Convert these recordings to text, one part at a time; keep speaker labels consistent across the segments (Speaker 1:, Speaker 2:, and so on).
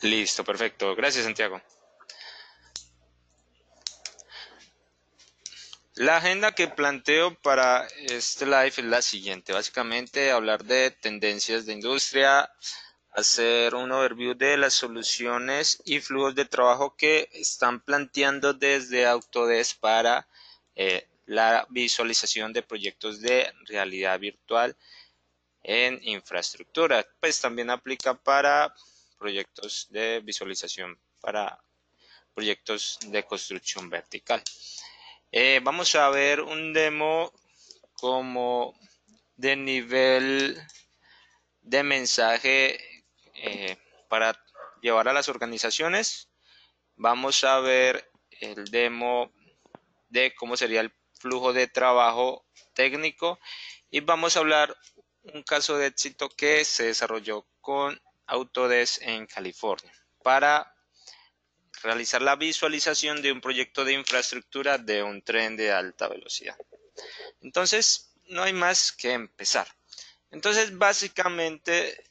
Speaker 1: Listo, perfecto. Gracias, Santiago. La agenda que planteo para este live es la siguiente. Básicamente, hablar de tendencias de industria, hacer un overview de las soluciones y flujos de trabajo que están planteando desde Autodesk para la visualización de proyectos de realidad virtual en infraestructura. Pues también aplica para proyectos de visualización, para proyectos de construcción vertical. Vamos a ver un demo como de nivel de mensaje para llevar a las organizaciones. Vamos a ver el demo de cómo sería el flujo de trabajo técnico y vamos a hablar un caso de éxito que se desarrolló con Autodesk en California para realizar la visualización de un proyecto de infraestructura de un tren de alta velocidad. Entonces, no hay más que empezar. Entonces, básicamente,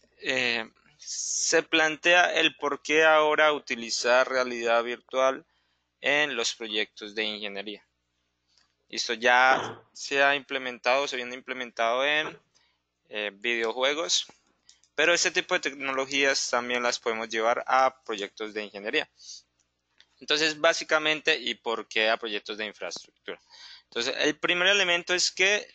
Speaker 1: se plantea el por qué ahora utilizar realidad virtual en los proyectos de ingeniería. Esto ya se ha implementado, se viene implementado en videojuegos, pero este tipo de tecnologías también las podemos llevar a proyectos de ingeniería. Entonces, básicamente, ¿y por qué a proyectos de infraestructura? Entonces, el primer elemento es que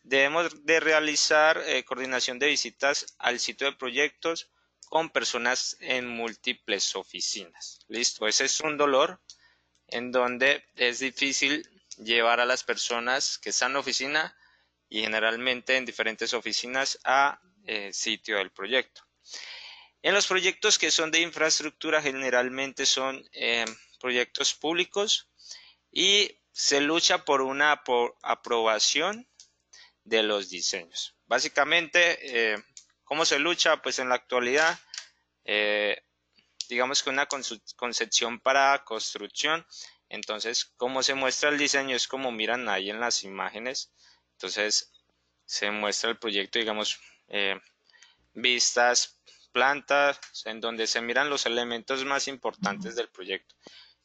Speaker 1: debemos de realizar coordinación de visitas al sitio de proyectos con personas en múltiples oficinas. Listo, ese es un dolor en donde es difícil llevar a las personas que están en la oficina y generalmente en diferentes oficinas a sitio del proyecto. En los proyectos que son de infraestructura generalmente son proyectos públicos y se lucha por una aprobación de los diseños. Básicamente, ¿cómo se lucha? Pues en la actualidad, eh, digamos que una concepción para construcción, entonces, cómo se muestra el diseño es como miran ahí en las imágenes, entonces se muestra el proyecto, digamos, vistas, plantas, en donde se miran los elementos más importantes del proyecto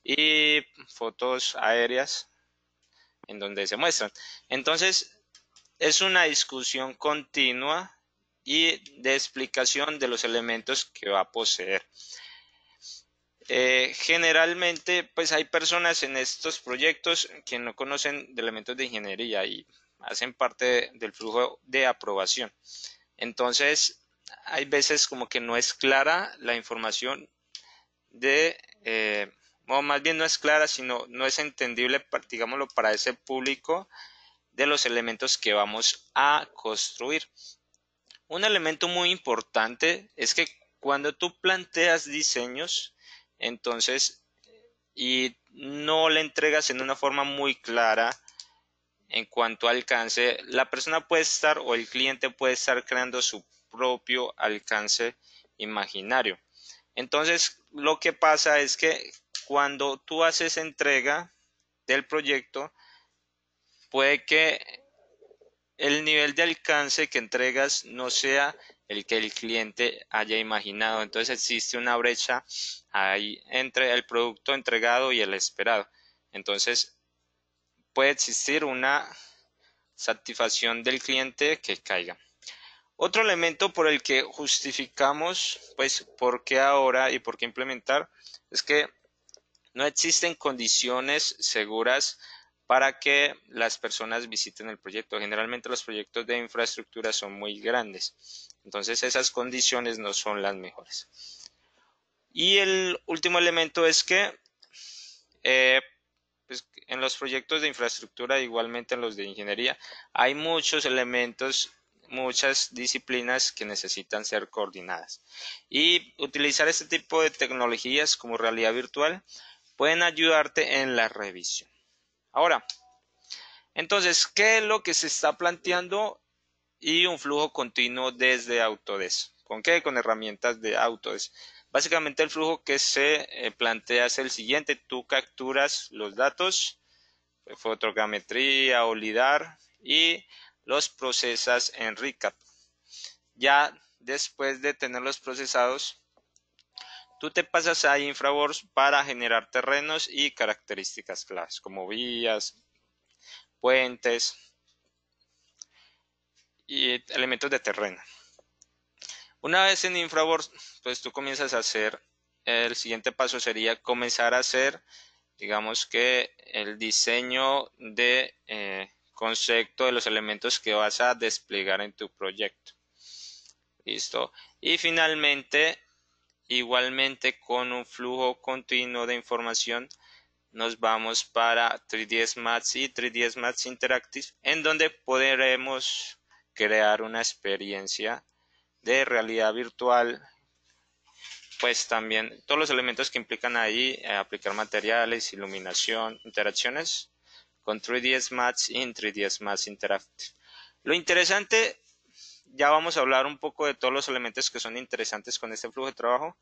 Speaker 1: y fotos aéreas en donde se muestran. Entonces, es una discusión continua y de explicación de los elementos que va a poseer. Generalmente, pues hay personas en estos proyectos que no conocen de elementos de ingeniería y hacen parte del flujo de aprobación. Entonces, hay veces como que no es clara la información de, o más bien no es clara, sino no es entendible, digámoslo, para ese público de los elementos que vamos a construir. Un elemento muy importante es que cuando tú planteas diseños, entonces, y no le entregas en una forma muy clara en cuanto al alcance, la persona puede estar o el cliente puede estar creando su propio alcance imaginario. Entonces, lo que pasa es que cuando tú haces entrega del proyecto, puede que el nivel de alcance que entregas no sea el que el cliente haya imaginado. Entonces existe una brecha ahí entre el producto entregado y el esperado. Entonces puede existir una satisfacción del cliente que caiga. Otro elemento por el que justificamos, pues, por qué ahora y por qué implementar, es que no existen condiciones seguras para que las personas visiten el proyecto. Generalmente los proyectos de infraestructura son muy grandes, entonces esas condiciones no son las mejores. Y el último elemento es que pues, en los proyectos de infraestructura, igualmente en los de ingeniería, hay muchos elementos, muchas disciplinas que necesitan ser coordinadas. Y utilizar este tipo de tecnologías como realidad virtual pueden ayudarte en la revisión. Ahora, entonces, ¿qué es lo que se está planteando? Y un flujo continuo desde Autodesk. ¿Con qué? Con herramientas de Autodesk. Básicamente el flujo que se plantea es el siguiente. Tú capturas los datos, fotogrametría o LIDAR y los procesas en ReCap. Ya después de tenerlos procesados, tú te pasas a Infraworks para generar terrenos y características claves, como vías, puentes y elementos de terreno. Una vez en Infraworks, pues tú comienzas a hacer, el siguiente paso sería comenzar a hacer, digamos que el diseño de concepto de los elementos que vas a desplegar en tu proyecto. Listo. Y finalmente, igualmente con un flujo continuo de información, nos vamos para 3ds Max y 3ds Max Interactive, en donde podremos crear una experiencia de realidad virtual, pues también todos los elementos que implican ahí, aplicar materiales, iluminación, interacciones con 3ds Max y 3ds Max Interactive. Lo interesante, ya vamos a hablar un poco de todos los elementos que son interesantes con este flujo de trabajo.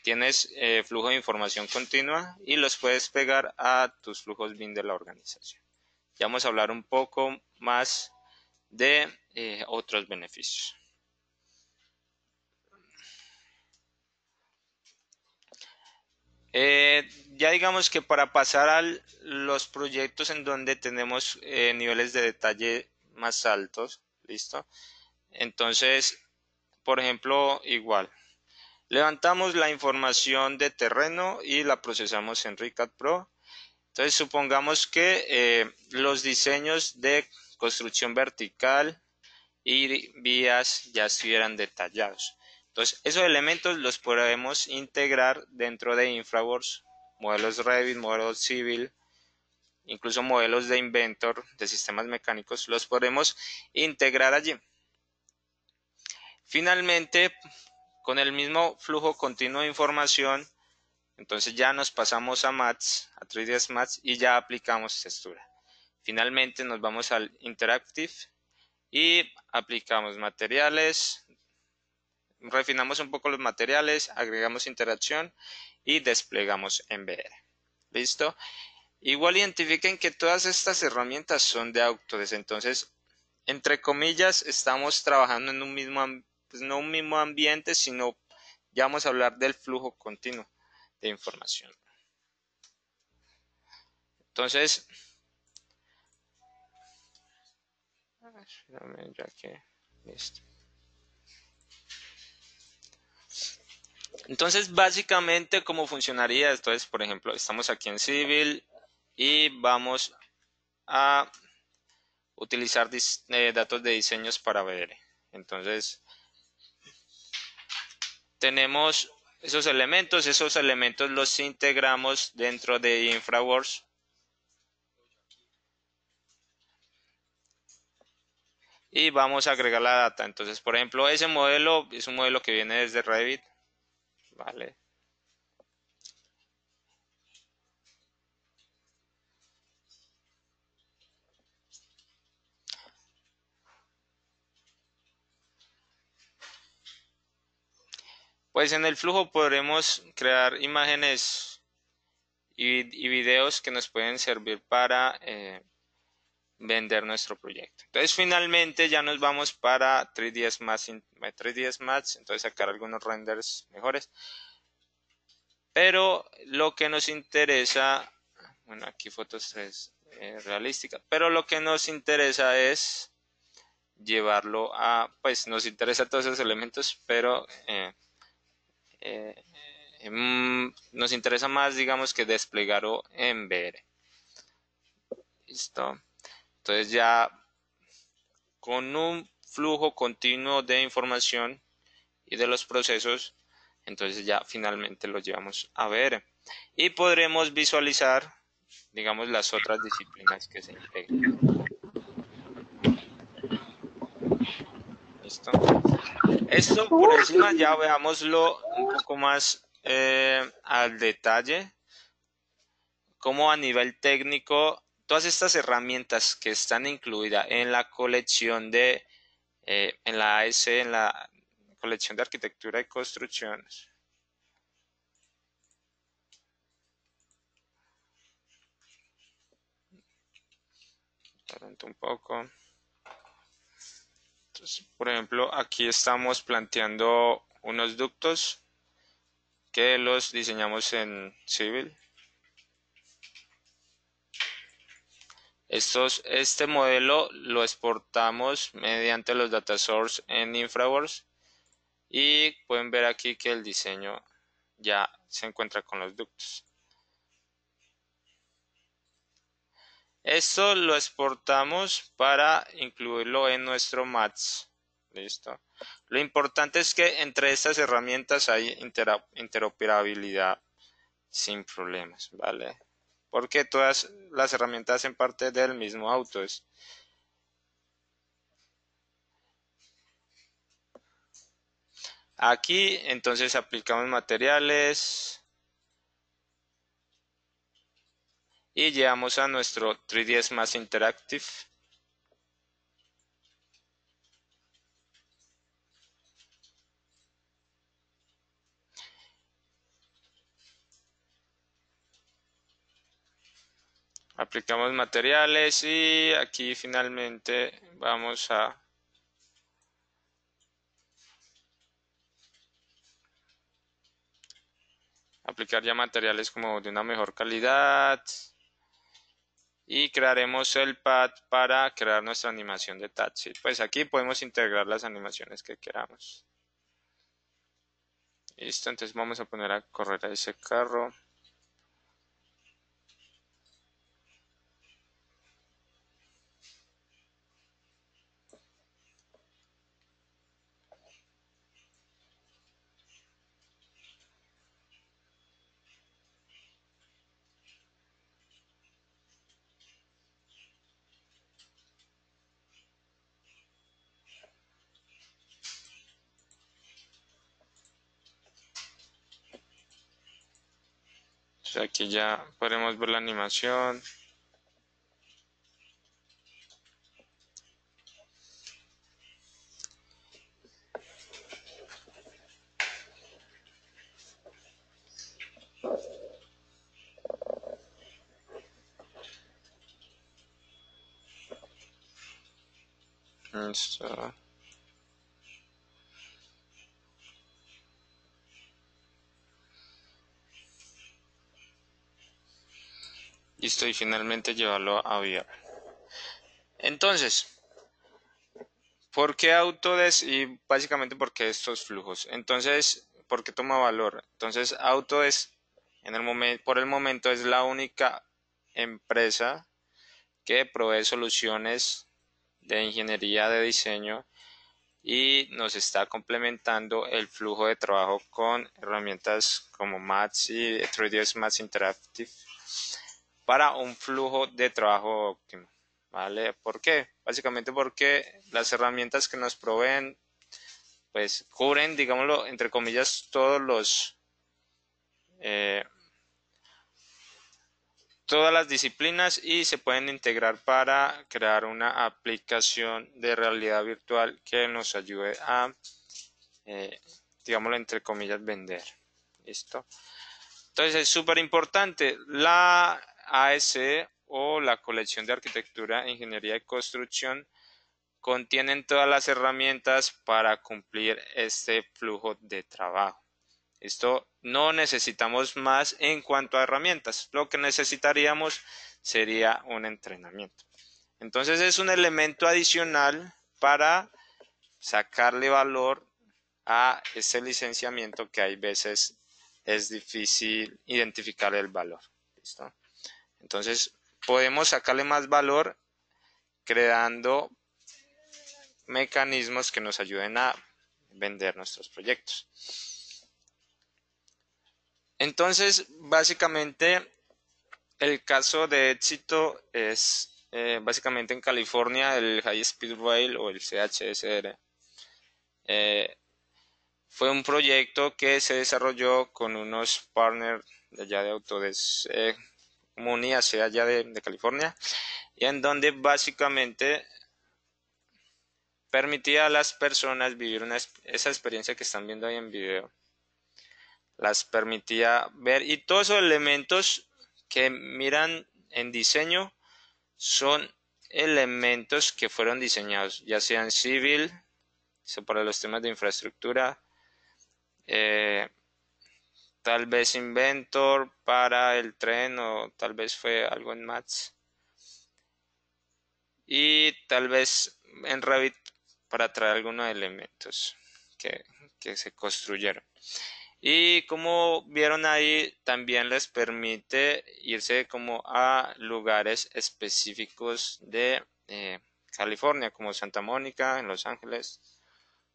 Speaker 1: Tienes flujo de información continua y los puedes pegar a tus flujos BIM de la organización. Ya vamos a hablar un poco más de otros beneficios. Ya digamos que para pasar a los proyectos en donde tenemos niveles de detalle más altos, ¿listo? Entonces, por ejemplo, igual, levantamos la información de terreno y la procesamos en RICAD Pro. Entonces, supongamos que los diseños de construcción vertical y vías ya estuvieran detallados. Entonces, esos elementos los podemos integrar dentro de Infraworks, modelos Revit, modelos Civil, incluso modelos de Inventor, de sistemas mecánicos, los podemos integrar allí. Finalmente, con el mismo flujo continuo de información, entonces ya nos pasamos a Max, a 3ds Max y ya aplicamos textura. Finalmente nos vamos al Interactive y aplicamos materiales, refinamos un poco los materiales, agregamos interacción y desplegamos en VR. ¿Listo? Igual identifiquen que todas estas herramientas son de Autodesk, entonces, entre comillas, estamos trabajando en un mismo, pues no un mismo ambiente, sino ya vamos a hablar del flujo continuo de información. Entonces, ya que listo. Entonces, básicamente, ¿cómo funcionaría? Entonces, por ejemplo, estamos aquí en Civil y vamos a utilizar datos de diseños para VR. Entonces, tenemos esos elementos los integramos dentro de Infraworks. Y vamos a agregar la data. Entonces, por ejemplo, ese modelo es un modelo que viene desde Revit. Vale. Pues en el flujo podremos crear imágenes y videos que nos pueden servir para vender nuestro proyecto. Entonces finalmente ya nos vamos para 3ds Max, entonces sacar algunos renders mejores. Pero lo que nos interesa, bueno, aquí fotos 3 realística, pero lo que nos interesa es llevarlo a, pues nos interesa todos esos elementos, pero nos interesa más, digamos, que desplegarlo en VR. Listo. Entonces ya con un flujo continuo de información y de los procesos, entonces ya finalmente lo llevamos a VR. Y podremos visualizar, digamos, las otras disciplinas que se integran. ¿Listo? Esto por encima ya veámoslo un poco más al detalle, como a nivel técnico, todas estas herramientas que están incluidas en la colección de, en la AS, en la colección de arquitectura y construcciones. Un poco. Entonces, por ejemplo, aquí estamos planteando unos ductos que los diseñamos en Civil. Este modelo lo exportamos mediante los data source en InfraWorks y pueden ver aquí que el diseño ya se encuentra con los ductos. Esto lo exportamos para incluirlo en nuestro MATS. Listo. Lo importante es que entre estas herramientas hay interoperabilidad sin problemas, ¿vale? Porque todas las herramientas hacen parte del mismo Autodesk. Aquí entonces aplicamos materiales y llegamos a nuestro 3ds Max Interactive. Aplicamos materiales y aquí finalmente vamos a aplicar ya materiales como de una mejor calidad y crearemos el pad para crear nuestra animación de taxi. Pues aquí podemos integrar las animaciones que queramos. Listo, entonces vamos a poner a correr a ese carro. Entonces aquí ya podemos ver la animación. Listo. Listo, y finalmente llevarlo a VR. Entonces, ¿por qué Autodesk? Y básicamente porque estos flujos. Entonces, ¿por qué toma valor? Entonces, Autodesk por el momento es la única empresa que provee soluciones de ingeniería de diseño y nos está complementando el flujo de trabajo con herramientas como Max y 3ds Max Interactive para un flujo de trabajo óptimo. ¿Vale? ¿Por qué? Básicamente porque las herramientas que nos proveen pues cubren, digámoslo, entre comillas, eh, todas las disciplinas y se pueden integrar para crear una aplicación de realidad virtual que nos ayude a, digámoslo, entre comillas, vender. ¿Listo? Entonces es súper importante la AS o la colección de arquitectura, ingeniería y construcción contienen todas las herramientas para cumplir este flujo de trabajo. Esto no necesitamos más en cuanto a herramientas. Lo que necesitaríamos sería un entrenamiento. Entonces es un elemento adicional para sacarle valor a ese licenciamiento que hay veces es difícil identificar el valor. ¿Listo? Entonces podemos sacarle más valor creando mecanismos que nos ayuden a vender nuestros proyectos. Entonces, básicamente, el caso de éxito es básicamente en California el High Speed Rail o el CHSR. Fue un proyecto que se desarrolló con unos partners de allá de Autodesk Muni, hacia allá de California, y en donde básicamente permitía a las personas vivir esa experiencia que están viendo ahí en video. Las permitía ver y todos esos elementos que miran en diseño son elementos que fueron diseñados ya sean civil, para los temas de infraestructura, tal vez Inventor para el tren o tal vez fue algo en Maths y tal vez en Revit para traer algunos elementos que, que se construyeron. Y como vieron ahí, también les permite irse como a lugares específicos de California, como Santa Mónica en Los Ángeles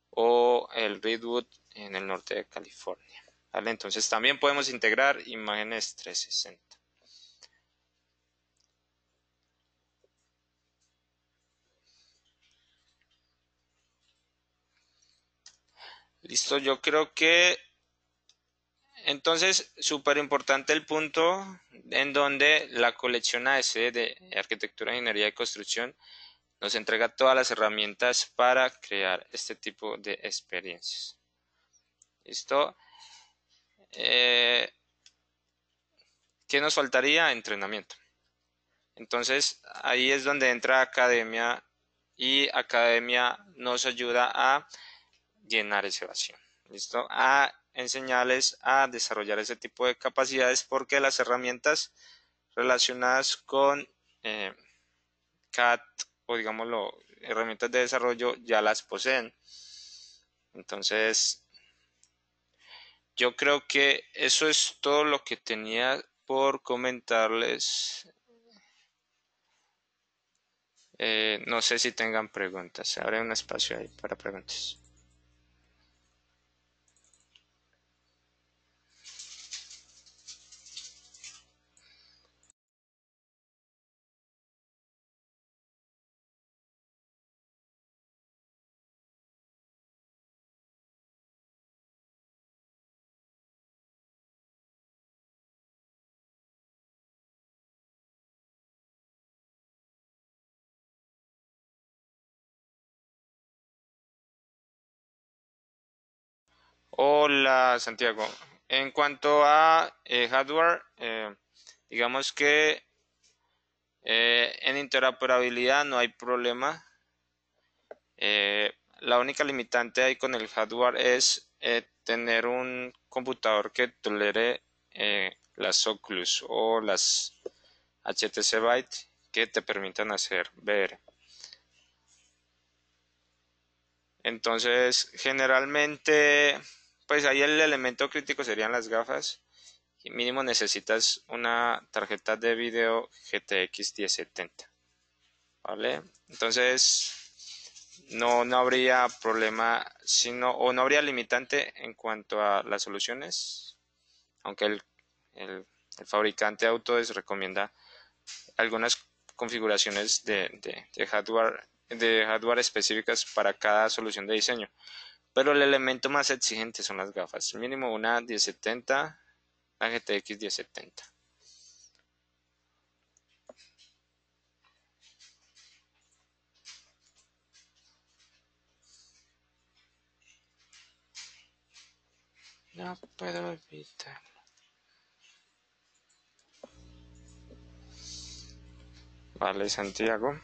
Speaker 1: o el Redwood en el norte de California. ¿Vale? Entonces también podemos integrar imágenes 360. Listo, yo creo que entonces súper importante el punto en donde la colección AS de Arquitectura, Ingeniería y Construcción nos entrega todas las herramientas para crear este tipo de experiencias. ¿Listo? ¿Qué nos faltaría? Entrenamiento. Entonces ahí es donde entra Academia y Academia nos ayuda a llenar ese vacío. ¿Listo? A enseñarles a desarrollar ese tipo de capacidades porque las herramientas relacionadas con CAD o digámoslo herramientas de desarrollo ya las poseen. Entonces yo creo que eso es todo lo que tenía por comentarles. No sé si tengan preguntas. Abre un espacio ahí para preguntas. Hola Santiago. En cuanto a hardware, digamos que en interoperabilidad no hay problema. La única limitante ahí con el hardware es tener un computador que tolere las Oculus o las HTC Vive que te permitan hacer VR. Entonces, generalmente, pues ahí el elemento crítico serían las gafas. Y mínimo necesitas una tarjeta de video GTX 1070. ¿Vale? Entonces, no habría problema, sino, o no habría limitante en cuanto a las soluciones, aunque el fabricante de autos recomienda algunas configuraciones de hardware específicas para cada solución de diseño. Pero el elemento más exigente son las gafas. Mínimo una 1070, la GTX 1070. No puedo evitar. Vale, Santiago.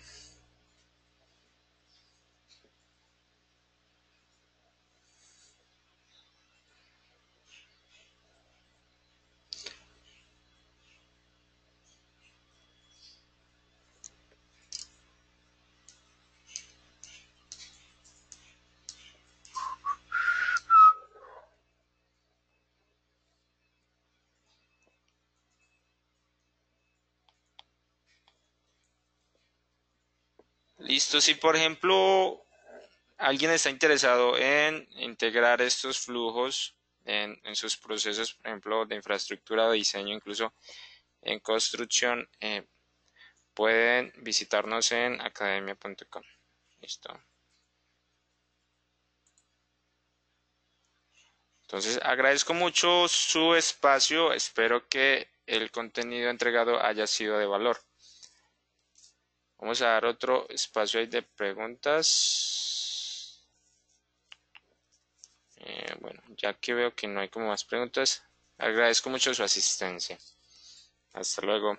Speaker 1: Listo, si por ejemplo alguien está interesado en integrar estos flujos en sus procesos, por ejemplo, de infraestructura o de diseño, incluso en construcción, pueden visitarnos en academia.com. Listo. Entonces, agradezco mucho su espacio. Espero que el contenido entregado haya sido de valor. Vamos a dar otro espacio ahí de preguntas. Bueno, ya que veo que no hay como más preguntas, agradezco mucho su asistencia. Hasta luego.